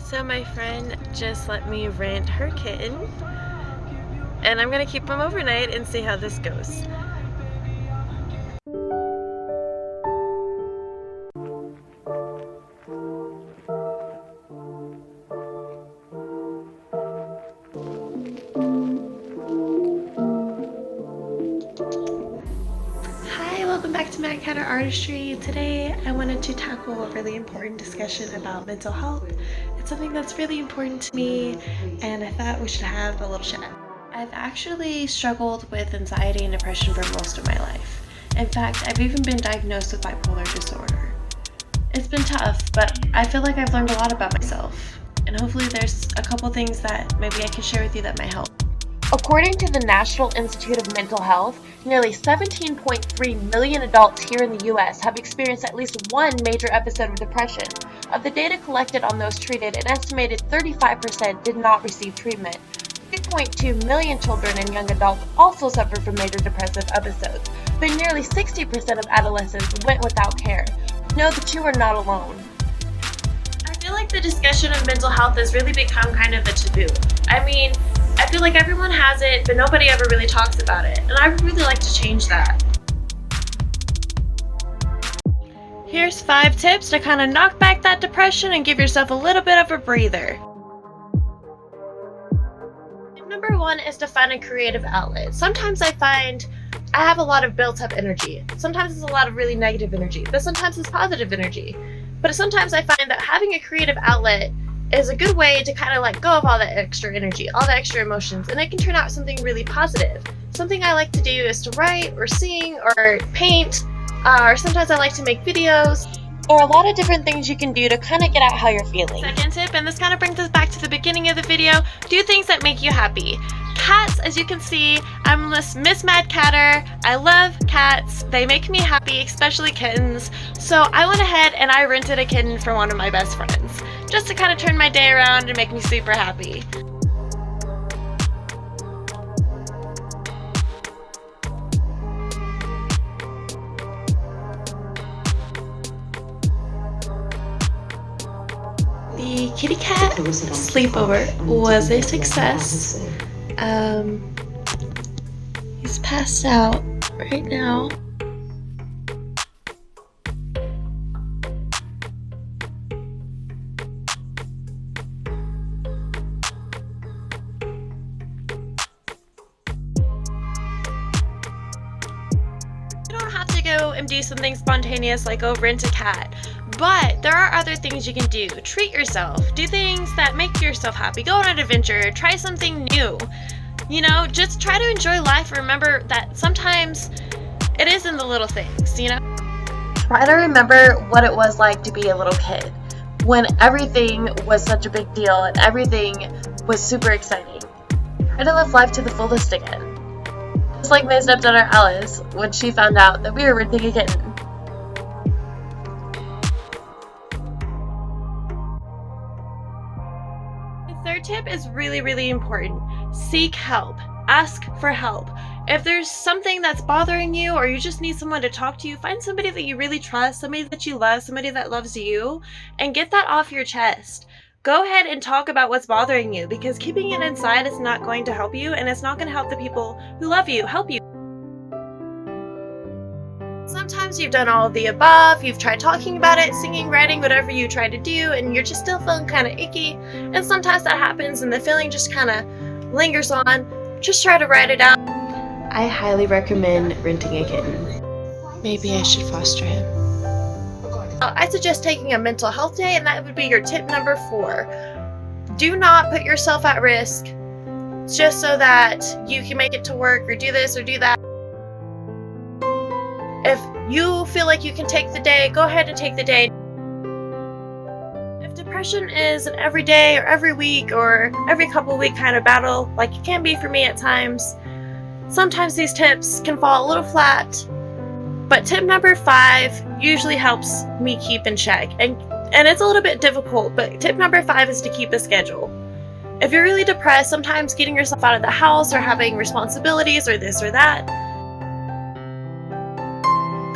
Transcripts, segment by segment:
So my friend just let me rent her kitten, and I'm gonna keep him overnight and see how this goes. Hi, welcome back to Mad Catter Artistry. Today I wanted to tackle a really important discussion about mental health. It's something that's really important to me, and I thought we should have a little chat. I've actually struggled with anxiety and depression for most of my life. In fact, I've even been diagnosed with bipolar disorder. It's been tough, but I feel like I've learned a lot about myself, and hopefully there's a couple things that maybe I can share with you that might help. According to the National Institute of Mental Health, nearly 17.3 million adults here in the U.S. have experienced at least one major episode of depression. Of the data collected on those treated, an estimated 35% did not receive treatment. 3.2 million children and young adults also suffer from major depressive episodes, but nearly 60% of adolescents went without care. Know that you are not alone. I feel like the discussion of mental health has really become kind of a taboo. I feel like everyone has it, but nobody ever really talks about it, and I would really like to change that. Here's 5 tips to kind of knock back that depression and give yourself a little bit of a breather. Number 1 is to find a creative outlet. Sometimes I find I have a lot of built-up energy. Sometimes it's a lot of really negative energy, but sometimes it's positive energy. But sometimes I find that having a creative outlet is a good way to kind of let go of all that extra energy, all the extra emotions, and it can turn out something really positive. Something I like to do is to write or sing or paint, or sometimes I like to make videos. There are a lot of different things you can do to kind of get out how you're feeling. Second tip, and this kind of brings us back to the beginning of the video, do things that make you happy. Cats, as you can see, I'm Miss Mad Catter. I love cats. They make me happy, especially kittens. So I went ahead and I rented a kitten for one of my best friends, just to kind of turn my day around and make me super happy. The kitty cat sleepover was a success. He's passed out right now. You don't have to go and do something spontaneous like go rent a cat. But there are other things you can do. Treat yourself. Do things that make yourself happy. Go on an adventure. Try something new. You know, just try to enjoy life. Remember that sometimes it is in the little things, you know? Try to remember what it was like to be a little kid, when everything was such a big deal and everything was super exciting. Try to live life to the fullest again. Just like my stepdaughter Alice, when she found out that we were renting a kitten. Third tip is really, really important. Seek help. Ask for help. If there's something that's bothering you or you just need someone to talk to you, find somebody that you really trust, somebody that you love, somebody that loves you, and get that off your chest. Go ahead and talk about what's bothering you, because keeping it inside is not going to help you, and it's not going to help the people who love you help you. Sometimes you've done all of the above, you've tried talking about it, singing, writing, whatever you try to do, and you're just still feeling kind of icky, and sometimes that happens and the feeling just kind of lingers on. Just try to write it out. I highly recommend renting a kitten. Maybe I should foster him. I suggest taking a mental health day, and that would be your tip number 4. Do not put yourself at risk just so that you can make it to work or do this or do that. If you feel like you can take the day, go ahead and take the day. If depression is an every day or every week or every couple week kind of battle, like it can be for me at times, sometimes these tips can fall a little flat. But tip number 5 usually helps me keep in check. And it's a little bit difficult, but tip number 5 is to keep a schedule. If you're really depressed, sometimes getting yourself out of the house or having responsibilities or this or that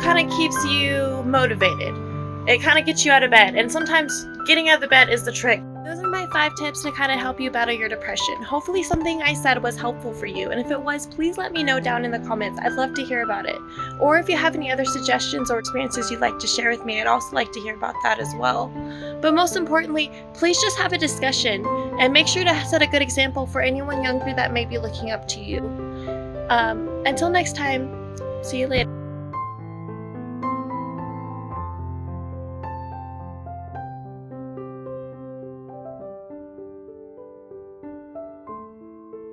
kind of keeps you motivated. It kind of gets you out of bed, and sometimes Getting out of the bed is the trick. Those are my 5 tips to kind of help you battle your depression. Hopefully something I said was helpful for you, and if it was, please let me know down in the comments. I'd love to hear about it. Or if you have any other suggestions or experiences you'd like to share with me, I'd also like to hear about that as well. But most importantly, please just have a discussion and make sure to set a good example for anyone younger that may be looking up to you. Until next time, see you later.